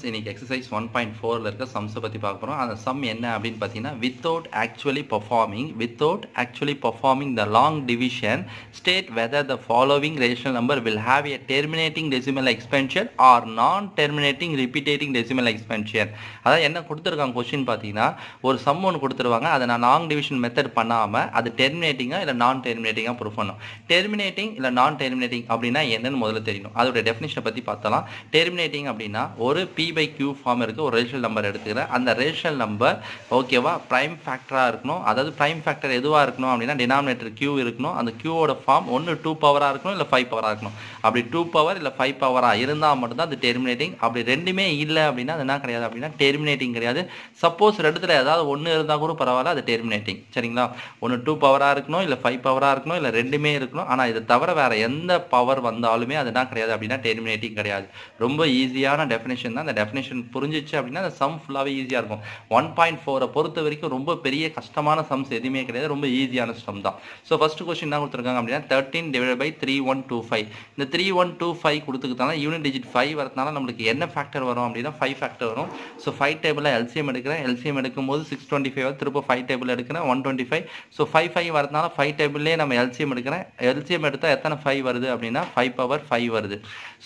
இன்னைக்கு எக்ஸசைஸ் 1.4ல இருக்க சம்ஸை பற்றி பார்க்க போகிறோம். அந்த சம் என்ன அப்படின்னு பார்த்தீங்கன்னா, without actually performing the long division, state whether the following rational number will have a terminating decimal expansion or non-terminating repeating decimal expansion. அதாவது என்ன கொடுத்துருக்காங்க கொஸ்டின் பார்த்தீங்கன்னா, ஒரு சம் ஒன்று கொடுத்துருவாங்க, அதை நான் லாங் டிவிஷன் மெத்தட் பண்ணாமல் அது டெர்மினேட்டிங்காக இல்லை நான் டெர்மினேட்டிங்காக ப்ரூவ் பண்ணணும். டெர்மினேட்டிங் இல்லை நான் டெர்மினேட்டிங் அப்படின்னா என்னன்னு முதல்ல தெரியணும். அதோட டெஃபினிஷனை பற்றி பார்த்தலாம். டெர்மினேட்டிங் அப்படின்னா ஒரு P/Q ஃபார்ம் இருக்குது, ஒரு ரேஷனல் நம்பர் எடுத்துக்கிறேன். அந்த ரேஷனல் நம்பர் ஓகேவா ப்ரைம் ஃபேக்டராக இருக்கணும். அதாவது ப்ரைம் ஃபேக்டர் எதுவாக இருக்கணும் அப்படின்னா டினாமினேட்டர் Q இருக்கணும். அந்த Qவோட ஃபார்ம் ஒன்று 2 பவராக இருக்கணும் இல்லை 5 பவராக இருக்கணும். அப்படி 2 பவர் இல்லை 5 பவராக இருந்தால் மட்டும்தான் அது டெர்மினேட்டிங். அப்படி ரெண்டுமே இல்லை அப்படின்னா அது என்ன கிடையாது அப்படின்னா டெர்மினேட்டிங் கிடையாது. சப்போஸ் ரெண்டுத்தில் ஏதாவது ஒன்று இருந்தால் கூட பரவாயில்ல, அது டெர்மினேட்டிங். சரிங்களா? ஒன்று 2 பவராக இருக்கணும் இல்லை 5 பவராக இருக்கணும் இல்லை ரெண்டுமே இருக்கணும். ஆனால் இதை தவிர வேறு எந்த பவர் வந்தாலுமே அது என்ன கிடையாது அப்படின்னா டெர்மினேட்டிங் கிடையாது. ரொம்ப ஈஸியான டெஃபினேஷன் தான். அந்த டெஃபினேஷன் புரிஞ்சிச்சு அப்படின்னா அந்த சம் ஃபுல்லாகவே ஈஸியாக இருக்கும். 1.4 பொறுத்த வரைக்கும் ரொம்ப பெரிய கஷ்டமான சம்ஸ் எதுவுமே கிடையாது, ரொம்ப ஈஸியான சம் தான். ஸோ ஃபர்ஸ்ட் கொஸ்டின் என்ன கொடுத்துருக்காங்க அப்படின்னா 13 divided by 3125. இந்த 3125 கொடுத்துக்கிட்டாலும் யூனிட் டிஜிட் 5 வரதுனால நம்மளுக்கு என்ன ஃபேக்டர் வரும் அப்படின்னா 5 ஃபேக்டர் வரும். ஸோ 5 டேபிளில் எல்சிஎம் எடுக்கிறேன். எல்சிஎம் எடுக்கும்போது 625 திரும்ப 5 டேபிள் எடுக்கிறேன் 125. ஸோ 5 வரதுனால 5 டேபிள்லேயே நம்ம எல்சிஎம் எடுக்கிறேன். எல்சிஎம் எடுத்தால் எத்தனை 5 வருது அப்படின்னா 5/5 வருது.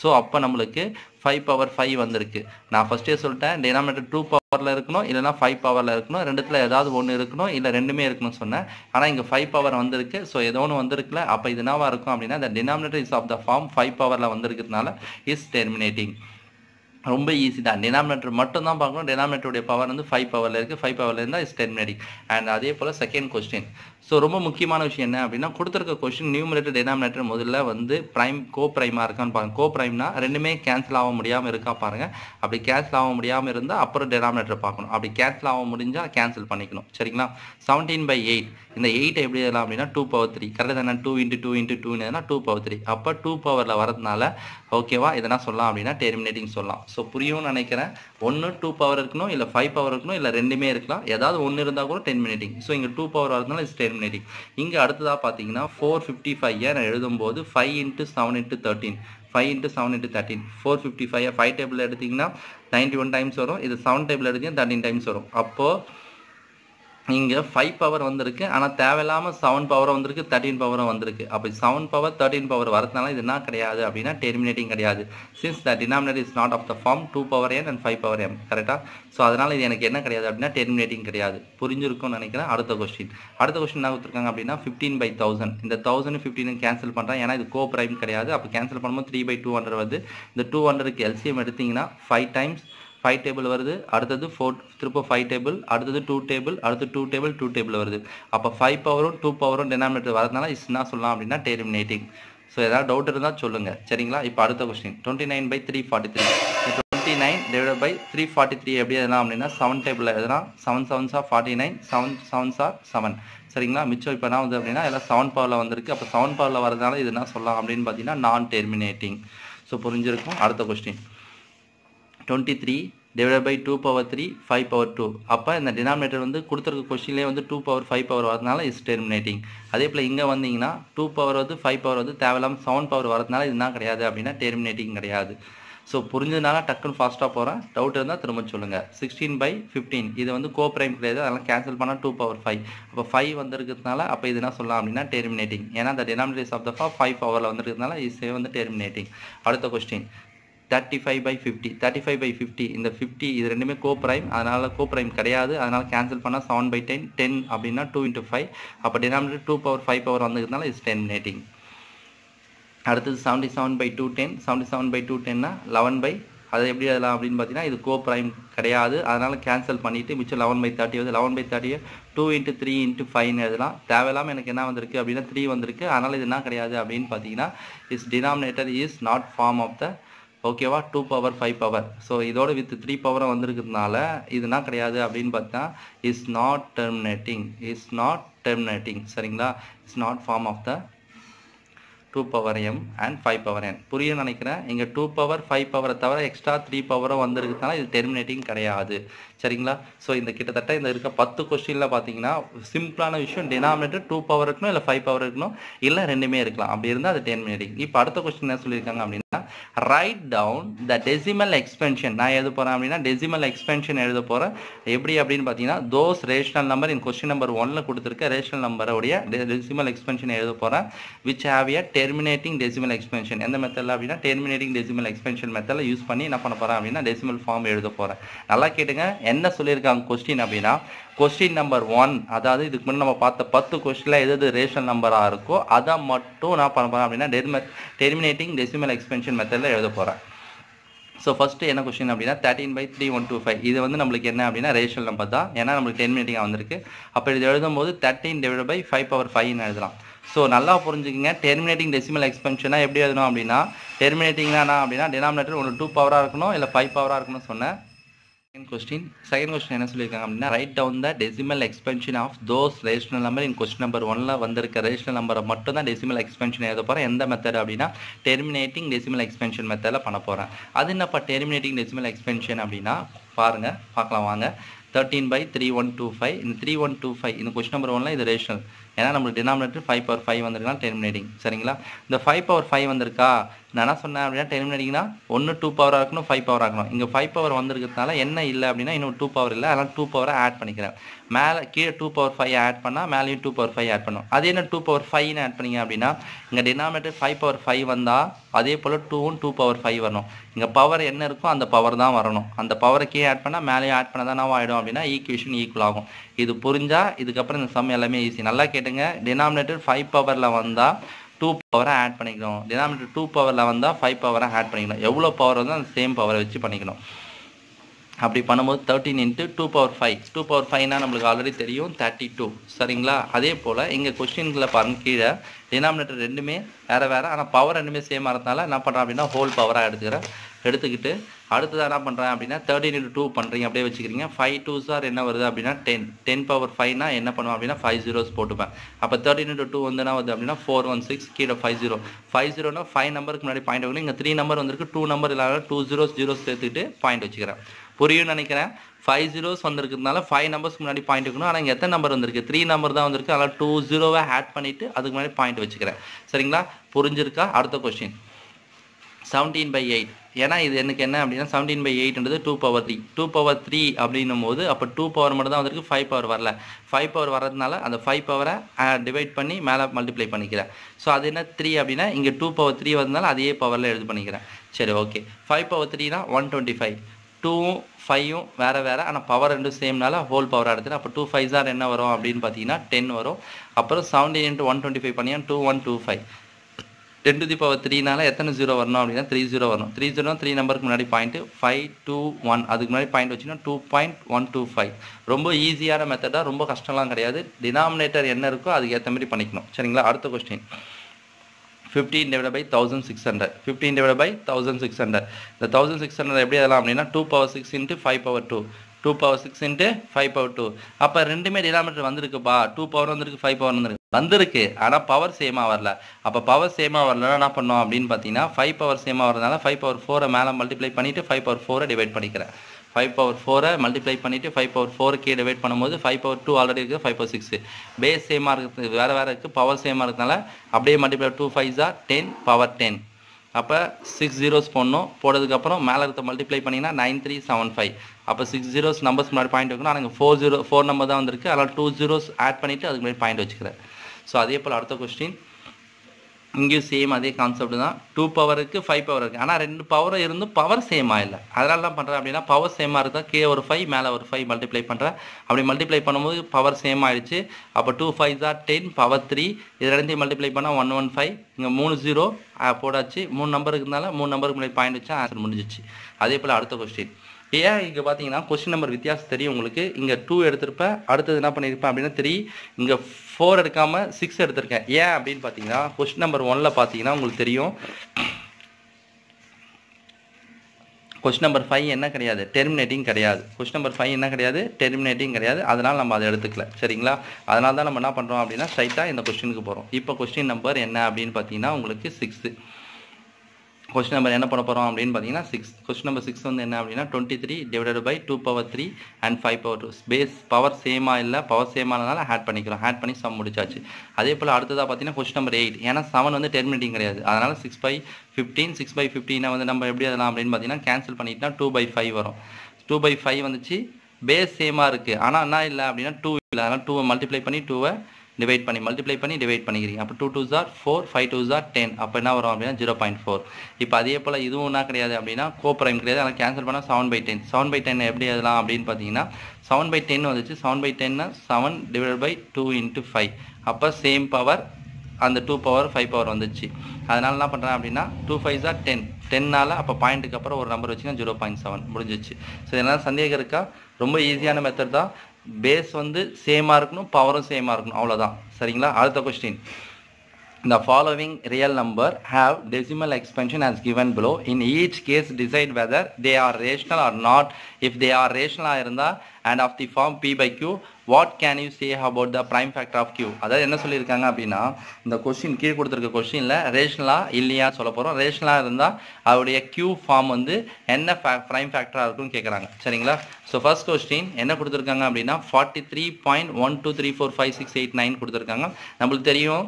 ஸோ அப்போ நம்மளுக்கு 5/5 வந்திருக்கு. நான் ஃபர்ஸ்டே சொல்லிட்டேன், டினாமினேட்டர் 2 பவரில் இருக்கணும் இல்லைனா 5 பவரில் இருக்கணும். ரெண்டுத்தில் ஏதாவது ஒன்று இருக்கணும் இல்லை ரெண்டுமே இருக்கணும்னு சொன்னேன். ஆனால் இங்கே 5 பவர் வந்திருக்கு. ஸோ ஏதோ ஒன்று வந்திருக்குல்ல, அப்போ இது என்னவா இருக்கும் அப்படின்னா இந்த denominator is of the form 5 பவரில் வந்திருக்கிறதுனால இஸ் டெர்மினேட்டிங். ரொம்ப ஈஸி தான். டினாமினேட்டர் மட்டும் தான் பார்க்கணும். டினாமினேட்டருடைய பவர் வந்து 5 பவரில் இருக்குது. 5 பவரில் இருந்தால் இஸ் டெர்மினேட்டிங். அண்ட் அதே போல் செகண்ட் கொஸ்டின். ஸோ ரொம்ப முக்கியமான விஷயம் என்ன அப்படின்னா, கொடுத்துருக்க கொஸ்டின் நியூமரேட்டர் டினாமினேட்டர் முதல்ல வந்து கோ ப்ரைமாக இருக்கான்னு பாருங்கள். கோ ப்ரைம்னா ரெண்டுமே கேன்சல் ஆக முடியாமல் இருக்கா பாருங்கள். அப்படி கேன்சல் ஆக முடியாமல் இருந்தால் அப்புறம் டினாமினேட்டர் பார்க்கணும். அப்படி கேன்சல் ஆக முடிஞ்சால் கேன்சல் பண்ணிக்கணும். சரிங்களா? 17/8 இந்த 8 எப்படி எழுதலாம் அப்படின்னா 2/3. கரெக்டாக தானே? 2 × 2 × 2 2/3. அப்போ 2 பவரில் வரதுனால ஓகேவா இதனா சொல்லலாம் அப்படின்னா டெர்மினேட்டிங் சொல்லலாம். ஸோ புரியும்னு நினைக்கிறேன். ஒன்று 2 பவர் இருக்கணும் இல்லை 5 பவர் இருக்கணும் இல்லை ரெண்டுமே இருக்கலாம். ஏதாவது ஒன்று இருந்தால் கூட டெர்மினேட்டிங். ஸோ இங்கே 2 பவர் வரதுனால இஸ் டெர்மினேட்டிங். இங்கே அடுத்ததாக பார்த்தீங்கன்னா 455 நான் எழுதும்போது 5 × 7 × 13 5 × 7 × 13 455 5 டேபிள் எடுத்திங்கன்னா 91 டைம்ஸ் வரும். இது 7 டேபிள் எடுத்தீங்கன்னா 13 டைம்ஸ் வரும். அப்போது இங்கே 5 பவர் வந்திருக்கு, ஆனால் தேவையில்லாமல் 7 பவரும் வந்திருக்கு, 13 பவரும் வந்திருக்கு. அப்படி 7 பவர் 13 பவர் வரதுனால இது என்ன கிடையாது அப்படின்னா டெர்மினேட்டிங் கிடையாது. Since the denominator is not of the form 2n and 5m. கரெக்டாக? ஸோ அதனால் இது எனக்கு என்ன கிடையாது அப்படின்னா டெர்மினேட்டிங் கிடையாது. புரிஞ்சிருக்கும்னு நினைக்கிறேன். அடுத்த கொஸ்டின் என்ன கொடுத்துருக்காங்க அப்படின்னா 15/1000. இந்த 1000 15 கேன்சல் பண்ணுறேன், ஏன்னா இது கோ ப்ரைம் கிடையாது. அப்போ கேன்சல் பண்ணும்போது 3/200 வருது. இந்த 200க்கு எல்சிஎம் எடுத்திங்கன்னா 5 டைம்ஸ் 5 டேபிள் வருது. அடுத்தது 4 திரும்ப 5 டேபிள், அடுத்தது 2 டேபிள், அடுத்து 2 டேபிள் 2 டேபிள் வருது. அப்போ 5 பவரும் 2 பவரும் டினாமினேட்டர் வரதுனால இஸ் என்ன சொல்லலாம் அப்படின்னா டெர்மினேட்டிங். ஸோ ஏதாவது டவுட் இருந்தால் சொல்லுங்கள். சரிங்களா? இப்போ அடுத்த கொஸ்டின் 29/343. 29 divided by 343 எப்படி எதனா அப்படின்னா 7 டேபிளில் எதனா 7 7s are 49 7 7s are 7. சரிங்களா? மிச்சம் இப்போ என்ன வந்து அப்படின்னா எல்லாம் 7 பவரில் வந்திருக்கு. அப்போ 7 பவரில் வரதுனால இது என்ன சொல்லலாம் அப்படின்னு பார்த்தீங்கன்னா நான் டெர்மினேட்டிங். ஸோ புரிஞ்சிருக்கும். அடுத்த கொஸ்டின் 23 divided by 2/3 5/2. அப்போ இந்த டினாமினேட்டர் வந்து கொடுத்துருக்க கொஸ்டின்லேயே வந்து 2 பவர் 5 பவர் வரதுனால இஸ் டெர்மினேட்டிங். அதே போல் இங்கே வந்தீங்கன்னா 2 பவர் வந்து 5 பவர் வந்து தேவையில்லாமல் 7 பவர் வரதுனால இது என்ன கிடையாது அப்படின்னா டெர்மினேட்டிங் கிடையாது. ஸோ புரிஞ்சதுனால டக்குன்னு ஃபாஸ்ட்டாக போகிறேன். டவுட் இருந்தால் திரும்ப சொல்லுங்கள். 16/15 இது வந்து கோ ப்ரைம் கிடையாது, அதெல்லாம் கேன்சல் பண்ணால் 2/5. அப்போ 5 வந்துருக்கிறதுனால அப்போ இது என்ன சொல்லலாம் அப்படின்னா டெர்மினேட்டிங். ஏன்னா இந்த டினாமினேட்டர் ஆஃப் த ஃபார்ம் 5 பவரில் வந்துருக்கிறதுனால இஸ் வந்து டெர்மினேட்டிங். அடுத்த கொஸ்டின் 35/50 இந்த 50 இது ரெண்டுமே கோ ப்ரைம், அதனால் கோ ப்ரைம் கிடையாது. அதனால் கேன்சல் பண்ணால் 7/10 10 அப்படின்னா 2 × 5. அப்போ டினாமினேட்டர் 2/5 பவர் வந்ததுனால இஸ் டெர்மினேட்டிங். அடுத்தது 77/210 77/210னா 11 அதை எப்படி எழுதலாம் அப்படின்னு பார்த்தீங்கன்னா இது கோ ப்ரைம் கிடையாது, அதனால் கேன்சல் பண்ணிவிட்டு மிச்சம் 11/30 வந்து 11/30 2 × 3 × 5 எழுதலாம். தேவையில்லாமல் எனக்கு என்ன வந்திருக்கு அப்படின்னா 3 வந்திருக்கு. அதனால் இது என்ன கிடையாது அப்படின்னு பார்த்தீங்கன்னா is denominator is not form of the ஓகேவா 2 பவர் 5 பவர். ஸோ இதோட வித் 3 பவரும் வந்திருக்கிறதுனால இதுனா கிடையாது அப்படின்னு பார்த்தா இஸ் நாட் டெர்மினேட்டிங். சரிங்களா? Is not form of the 2 power m and 5 power n. புரியும் நினைக்கிறேன். இங்க 2 power 5 power தவிர எக்ஸ்ட்ரா 3 power வந்திருக்குனால இது டெர்மினேட்டிங் கிடையாது. சரிங்களா? சோ இந்த கிட்டத்தட்ட இந்த இருக்க 10 क्वेश्चनல பாத்தீங்கன்னா சிம்பிளான விஷயம் டினாமினேட்டர் 2 power இருக்கணும் இல்ல 5 power இருக்கணும் இல்ல ரெண்டுமே இருக்கலாம். அப்படி இருந்தா அது டெர்மினேட்டிங். இப்போ அடுத்த क्वेश्चन என்ன சொல்லிருக்காங்க அப்படினா write down the decimal expansion. நான் எழுத போறேன் அப்படினா decimal expansion எழுத போறேன். எப்படி அப்படினு பாத்தீங்கன்னா those rational number in question number 1ல கொடுத்திருக்க rational number உடைய decimal expansion எழுத போறேன் which have a terminating decimal expansion. எந்த மெத்தட்ல அப்படினா terminating decimal expansion மெத்தட்ல யூஸ் பண்ணி என்ன பண்ண போறேன் அப்படினா decimal form எழுத போறேன். நல்லா கேளுங்க என்ன சொல்லிருக்காங்க क्वेश्चन அப்படினா क्वेश्चन நம்பர் 1 அதாவது இதுக்கு முன்ன நம்ம பார்த்த 10 क्वेश्चनல எது ரேஷனல் நம்பரா இருக்கோ அத மட்டும் நான் பண்ண போறேன் அப்படினா terminating decimal expansion மெத்தட்ல எழுத போறேன். So first என்ன क्वेश्चन அப்படினா 13/3125 இது வந்து நமக்கு என்ன அப்படினா ரேஷனல் நம்பர் தான். ஏனா நமக்கு டெர்மினேட்டிங்கா வந்திருக்கு. அப்ப இது எழுதும்போது 13/5/5 ன்னு எழுதலாம். சோ நல்லா புரிஞ்சுக்கங்க டெர்மினேட்டிங் டெசிமல் எக்ஸ்பென்ஷனா எப்படி எழுதணும் அப்படினா டெர்மினேட்டிங்னா என்ன அப்படினா டினாமினேட்டர் ஒன்னு 2 பவரா இருக்கணும் இல்ல 5 பவரா இருக்கணும் சொன்னேன். Second question என்ன சொல்லிருக்காங்க அப்படினா write down the decimal expansion of those rational number in question number 1ல வந்திருக்க ரேஷனல் நம்பரை மட்டும் தான் டெசிமல் எக்ஸ்பென்ஷன் எழுத போறேன். எந்த மெத்தட் அப்படினா terminating decimal expansion மெத்தட்ல பண்ண போறேன். அது என்னப்பா terminating decimal expansion அப்படினா பாருங்க பார்க்கலாம் வாங்க. 13/3125 இந்த 3125 இந்த question number 1ல இது ரேஷனல். ஏனா நம்ம டினாமினேட்டர் 5 power 5 வந்திருக்கா டெர்மினேட்டிங். சரிங்களா? இந்த 5 power 5 வந்திருக்கா நான் என்ன சொன்னேன் அப்படினா டெர்மினேட்டிங்னா ஒன்னு 2 பவரா இருக்கணும் 5 பவர் ஆகணும். இங்க 5 பவர் வந்திருக்கிறதுனால என்ன இல்ல அப்படினா இன்னும் 2 பவர் இல்ல. அதனால 2 பவரை ஆட் பண்ணிக்கிறேன். மேல கீழ 2 power 5 ஆட் பண்ணா மேலயும் 2 power 5 ஆட் பண்ணனும். அதே என்ன 2 power 5 ன்னு ஆட் பண்ணீங்க அப்படினா இங்க டினாமினேட்டர் 5 power 5 வந்தா அதே போல 2 ம் 2 power 5 வரணும். இங்க பவர் என்ன இருக்கோ அந்த பவர் தான் வரணும். அந்த பவரை கீழ ஆட் பண்ணா மேலயும் ஆட் பண்ணா தான் ஆயிடும் அப்படினா ஈக்குவேஷன் ஈக்குவல் ஆகும். இது புரிஞ்சா இதுக்கு அப்புறம் இந்த சம் எல்லாமே ஈஸி. நல்லா கேட்டுங்க டினாமினேட்டர் 5 பவர்ல வந்தா 2 பவரை ஆட் பண்ணிக்கணும். டினாமினேட்டர் 2 பவர்ல வந்தா 5 பவரை ஆட் பண்ணிக்கணும். எவ்வளவு பவர் வந்தா அந்த சேம் பவரை வச்சு பண்ணிக்கணும். அப்படி பண்ணும்போது 13 into 2 power 5 2 power 5 னா நமக்கு ஆல்ரெடி தெரியும் 32. சரிங்களா? அதே போல இங்க क्वेश्चनல பாருங்க கீழ டினாமினேட்டர் ரெண்டுமே வேற ஆனா பவர் ரெண்டுமே சேமா இருக்கனால என்ன பண்றேன் அப்படினா ஹோல் பவரா எடுத்துக்கிட்டு அடுத்து என்ன பண்றேன் அப்படினா 13 into 2 பண்றீங்க அப்படியே வச்சுக்கிறீங்க. 5 2s are என்ன வருது அப்படினா 10 10 power 5 னா என்ன பண்ணுவோம் அப்படினா 5 zeros போட்டுப்பேன். அப்ப 13 into 2 வந்து என்ன வருது அப்படினா 416 கீழ 50 னா 5 நம்பருக்கு முன்னாடி பாயிண்ட் வைக்கணும். இங்க 3 நம்பர் வந்திருக்கு 2 நம்பர் இல்லாத 2 zeros சேர்த்துட்டு பாயிண்ட் வச்சுக்கிறேன். புரியும் நினைக்கிறேன். 5 zeros வந்திருக்கிறதுனால 5 நம்பர்ஸ்க்கு முன்னாடி பாயிண்ட் வைக்கணும். ஆனா இங்க எத்தனை நம்பர் வந்திருக்கு 3 நம்பர் தான் வந்திருக்கு. அதனால 2 0வை ஆட் பண்ணிட்டு அதுக்கு முன்னாடி பாயிண்ட் வச்சுக்கிறேன். சரிங்களா? புரிஞ்சிருக்கா? அடுத்த क्वेश्चन 17/8 ஏனா இது எனக்கு என்ன அப்படினா 17/8 ன்றது 2 power 3 2 power 3 அப்படினும்போது அப்ப 2 பவர் மட்டும் தான் வந்திருக்கு 5 பவர் வரல. 5 பவர் வரதுனால அந்த 5 பவரை டிவைட் பண்ணி மேல மல்டிப்ளை பண்ணிக்கிறேன். சோ அது என்ன 3 அப்படினா இங்க 2 power 3 வந்தனால அதே பவர்ல எழுதி பண்ணிக்கிறேன். சரி ஓகே. 5 power 3 னா 125 2 5 வேற ஆனா பவர் ரெண்டும் சேம்னால ஹோல் பவர் எடுத்துட்டு அப்ப 2 5s are என்ன வரும் அப்படினு பாத்தீங்கன்னா 10 வரும். அப்புறம் 17 into 125 பண்ணியா 2125 10 to the power 3 னால எத்தனை 0 வரணும் அப்படினா 30 வரணும். 30 னா 3 நம்பருக்கு முன்னாடி பாயிண்ட் 521 அதுக்கு முன்னாடி பாயிண்ட் வச்சினா 2.125. ரொம்ப ஈஸியான மெத்தடா ரொம்ப கஷ்டம்லாம் கிடையாது. டினாமினேட்டர் என்ன இருக்கோ அதுக்கு ஏத்த மாதிரி பண்ணிக்கணும். சரிங்களா? அடுத்த क्वेश्चन 15/1600 15/1600 இந்த 1600 எப்படி எழுதலாம் அப்படினா 2 power 6 into 5 power 2 2 power 6 into 5 power 2 அப்ப ரெண்டுமே டினாமினேட்டர் வந்திருக்குப்பா 2 பவர் வந்திருக்கு 5 பவர் வந்திருக்கு ஆனா பவர் சேமா வரல. அப்ப பவர் சேமா வரலனா என்ன பண்ணோம் அப்படினு பாத்தீங்கன்னா 5 பவர் சேமா வரதுனால 5 power 4 மேல மல்டிப்ளை பண்ணிட்டு 5 power 4 டிவைட் பண்ணிக்கிறேன். 5 power 4 மல்டிப்ளை பண்ணிட்டு 5 power 4 கே டிவைட் பண்ணும்போது 5 power 2 ஆல்ரெடி இருக்கு 5 power 6 பேஸ் சேமா இருக்கு வேற இருக்கு பவர் சேமா இருக்கனால அப்படியே மல்டிப்ளை 2 5s are 10 power 10 அப்ப 6 zeros போடுறதுக்கு அப்புறம் மேல இருக்க மல்டிப்ளை பண்ணீங்கன்னா 9375 அப்ப 6 zeros நம்பர்ஸ் முன்னாடி பாயிண்ட் வைக்கணும். ஆனா 4 நம்பர் தான் வந்திருக்கு. அதனால 2 zeros ஆட் பண்ணிட்டு அதுக்கு முன்னாடி பாயிண்ட் வச்சுக்கிறேன். சோ அதே போல அடுத்த क्वेश्चन இங்க சேம் அதே கான்செப்ட் தான். 2 பவருக்கு 5 பவர் இருக்கு. ஆனா ரெண்டு பவர் இருந்து பவர் சேமா இல்ல. அதனால என்ன பண்றேன் அப்படினா பவர் சேமா இருந்தா கீழ ஒரு 5 மேல ஒரு 5 மல்டிப்ளை பண்றேன். அப்படி மல்டிப்ளை பண்ணும்போது பவர் சேம் ஆயிடுச்சு. அப்ப 2 5s are 10 power 3 இது ரெண்டையும் மல்டிப்ளை பண்ணா 115 இங்க 3 0 போடாச்சு. 3 நம்பர் இருக்குனால 3 நம்பருக்கு முன்னாடி பாயிண்ட் வச்சா ஆன்சர் முடிஞ்சிச்சு. அதே போல அடுத்த क्वेश्चन ஏன் இங்க பாத்தீங்கன்னா क्वेश्चन நம்பர் வித்தியாசம் தெரியும் உங்களுக்கு. இங்க 2 எடுத்துறப்ப அடுத்து என்ன பண்ணிருப்பேன் அப்படினா 3 இங்க 4 எடுக்காம 6 எடுத்துர்க்கேன். ஏன் அப்படினு பாத்தீங்கன்னா क्वेश्चन நம்பர் 1ல பாத்தீங்கன்னா உங்களுக்கு தெரியும் கொஸ்டின் நம்பர் 5 என்ன கிடையாது, டெர்மினேட்டிங் கிடையாது. கொஸ்டின் நம்பர் 5 என்ன கிடையாது, டெர்மினேட்டிங் கிடையாது. அதனால் நம்ம அதை எடுத்துக்கல. சரிங்களா? அதனால தான் நம்ம என்ன பண்ணுறோம் அப்படின்னா ஸ்ட்ரைட்டாக இந்த கொஸ்டினுக்கு போகிறோம். இப்போ கொஸ்டின் நம்பர் என்ன அப்படின்னு பார்த்தீங்கன்னா உங்களுக்கு 6. கொஸ்டின் நம்பர் என்ன பண்ண போகிறோம் அப்படின்னு பார்த்தீங்கன்னா 6. கொஸ்டின் நம்பர் 6 வந்து என்ன அப்படின்னா 23 divided by 2^3 and 5^2. Base power சேமா இல்லை, பவர் சேமானதுனால ஆட் பண்ணிக்கிறோம். ஆட் பண்ணி சம் முடிச்சாச்சு. அதே போல் அடுத்ததாக பார்த்தீங்கன்னா கொஸ்டின் நம்பர் 8. ஏன்னா 7 வந்து டெர்மினேட்டிங் கிடையாது. அதனால் 6/15 6/15 வந்து நம்ம எப்படி அதெல்லாம் அப்படின்னு பார்த்தீங்கன்னா கேன்சல் பண்ணிட்டோம்னா 2/5 வரும். 2/5 வந்துச்சு. பேஸ் சேமாக இருக்குது, ஆனால் என்ன இல்லை அப்படின்னா 2 இல்லை. அதனால் 2 மல்டிப்ளை பண்ணி 2 டிவைட் பண்ணி மல்டிப்ளை பண்ணி டிவைட் பண்ணிக்கிறீங்க. அப்போ 2 2s are 4, 5 2s are 10. அப்போ என்ன வரும் அப்படின்னா 0.4. இப்போ அதே போல் இதுவும் என்ன கிடையாது அப்படின்னா கோப்ரைம் கிடையாது. அதனால் கேன்சல் பண்ணால் 7/10. 7/10 எப்படி எழுதலாம் அப்படின்னு பார்த்தீங்கன்னா 7/10 வந்துச்சு. 7/10 7 டிவைட் பை 2 × 5. அப்போ சேம் பவர் அந்த 2 பவர் 5 பவர் வந்துச்சு. அதனால் என்ன பண்ணுறேன் அப்படின்னா 2 5s are 10. 10னால அப்போ பாயிண்ட்டுக்கு அப்புறம் ஒரு நம்பர் வச்சுன்னா 0.7 முடிஞ்சிச்சு. ஸோ இதனால் சந்தேகம் இருக்கா? ரொம்ப ஈஸியான மெத்தட் தான். பேஸ் வந்து சேமாக இருக்கணும், பவரும் சேமாக இருக்கணும், அவ்வளோதான். சரிங்களா? அடுத்த question. The following real number have decimal expansion as given below. In each case decide whether they are rational or not. If they are rational இருந்தா and of the form p/q, what can you say about the prime factor of q? அதாவது என்ன சொல்லியிருக்காங்க அப்படின்னா இந்த question கீழே கொடுத்துருக்க கொஸ்டினில் ரேஷனலா இல்லையா சொல்ல போகிறோம். ரேஷனலாக இருந்தால் அவருடைய q ஃபார்ம் வந்து என்ன ப்ரைம் ஃபேக்டராக இருக்குன்னு கேட்குறாங்க. சரிங்களா? ஸோ ஃபர்ஸ்ட் கொஸ்டின் என்ன கொடுத்துருக்காங்க அப்படின்னா 43.12345689 கொடுத்துருக்காங்க. நம்மளுக்கு தெரியும்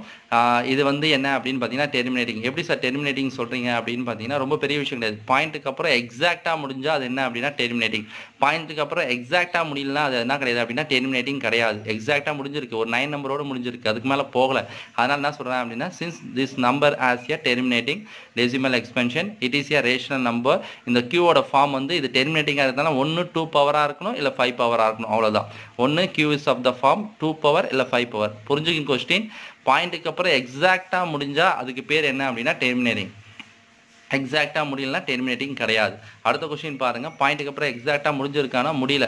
இது வந்து என்ன அப்படின்னு பார்த்தீங்கன்னா டெர்மினேட்டிங். எப்படி சார் டெர்மினேட்டிங் சொல்கிறீங்க அப்படின்னு பார்த்தீங்கன்னா ரொம்ப பெரிய விஷயம் கிடையாது. பாயிண்ட்டுக்கு அப்புறம் எக்ஸாக்டாக முடிஞ்சால் அது என்ன அப்படின்னா டெர்மினேட்டிங். பாயிண்ட்டுக்கு அப்புறம் எக்ஸாக்டாக முடியலனா அது என்ன கிடையாது அப்படின்னா டெர்மினேட்டிங் கிடையாது. எக்ஸாக்டாக முடிஞ்சிருக்கு, ஒரு 9 நம்பரோடு முடிஞ்சிருக்கு, அதுக்கு மேலே போகலை. அதனால் என்ன சொல்கிறேன் அப்படின்னா since this number has a terminating decimal expansion it is a rational number. இந்த கியூவோட ஃபார்ம் வந்து இது டெர்மினேட்டிங்காக இருந்தாலும் 1 2 பவராக இருக்கணும், இல்லை 5 பவராக இருக்கணும், அவ்வளோதான். 1 q is of the form 2 power இல்லை 5 பவர். புரிஞ்சுக்கிற கொஸ்டின். பாயிண்ட்டுக்கு அப்புறம் எக்ஸாக்டாக முடிஞ்சால் அதுக்கு பேர் என்ன அப்படின்னா டெர்மினேட்டிங். எக்ஸாக்டாக முடியலனா டெர்மினேட்டிங் கிடையாது. அடுத்த கொஸ்டின் பாருங்கள். பாயிண்ட்டுக்கு அப்புறம் எக்ஸாக்டாக முடிஞ்சிருக்கானா முடியல.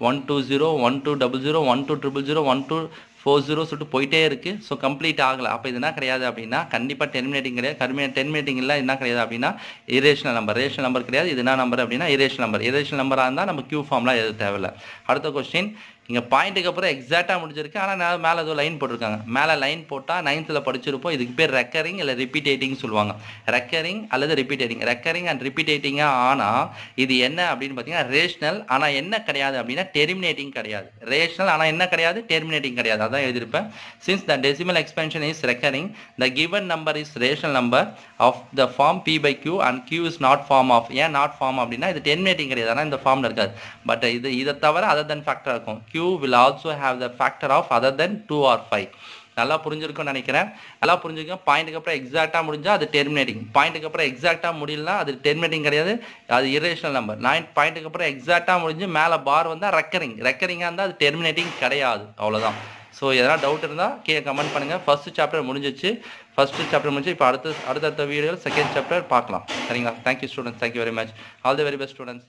120 1200 1200 1240 சொல்லிட்டு போயிட்டே இருக்குது. ஸோ கம்ப்ளீட் ஆகலை. அப்போ இது என்ன கிடையாது அப்படின்னா கண்டிப்பாக டெர்மினேட்டிங் கிடையாது. டெர்மினேட்டிங் இல்லை என்ன கிடையாது அப்படின்னா இரேஷனல் நம்பர். ரேஷனல் நம்பர் கிடையாது. இது என்ன நம்பர் அப்படின்னா இரேஷனல் நம்பர். இரேஷனல் நம்பராக இருந்தால் நம்ம கியூ ஃபார்ம்லாம் எது தேவையில்லை. அடுத்த கொஸ்டின். இங்கே பாயிண்ட்டுக்கு அப்புறம் எக்ஸாக்டாக முடிஞ்சிருக்கு, ஆனால் மேலே ஏதோ லைன் போட்டிருக்காங்க. மேலே லைன் போட்டால் 9th படிச்சிருப்போம். இதுக்கு பேர் ரெக்கரிங் இல்லை ரிப்பீட்டேட்டிங் சொல்லுவாங்க. ரெக்கரிங் அல்லது ரிப்பீட்டேட்டிங். ரெக்கரிங் அண்ட் ரிப்பீட்டேட்டிங்காக ஆனால் இது என்ன அப்படின்னு பார்த்தீங்கன்னா ரேஷனல், ஆனால் என்ன கிடையாது அப்படின்னா டெர்மினேட்டிங் கிடையாது. ரேஷனல் ஆனால் என்ன கிடையாது, டெர்மினேட்டிங் கிடையாது. அதான் எழுதியிருப்பேன். Since the decimal expansion is recurring, the given number is rational number of the form p/q and q is not form of. ஏன் நாட் ஃபார்ம் அப்படின்னா இது டெர்மினேட்டிங் கிடையாது, ஆனால் இந்த ஃபார்மில் இருக்காது. பட் இதை தவிர அதர் தென் ஃபேக்டர் இருக்கும். q will also have the factor of other than 2 or 5. நல்லா புரிஞ்சிருக்கும்னு நினைக்கிறேன். நல்லா புரிஞ்சுக்கோங்க. பாயிண்ட்டுக்கு அப்புறம் எக்ஸாக்டாக முடிஞ்சால் அது டெர்மினேட்டிங். பாயிண்ட்டுக்கு அப்புறம் எக்ஸாக்டாக முடியலனா அது டெர்மினேட்டிங் கிடையாது, அது இரேஷனல் நம்பர். பாயிண்ட்டுக்கு அப்புறம் எக்ஸாக்டாக முடிஞ்சு மேலே பார் வந்தால் ரெக்கரிங். ரெக்கரிங்காக இருந்தால் அது டெர்மினேட்டிங் கிடையாது, அவ்வளோதான். ஸோ எதனா டவுட் இருந்தால் கீழே கமெண்ட் பண்ணுங்கள். ஃபர்ஸ்ட் சாப்டர் முடிஞ்சிச்சு. இப்போ அடுத்த வீடியோவில் செகண்ட் சாப்டர் பார்க்கலாம். சரிங்களா? Thank you students. Thank you very much. All the very best students.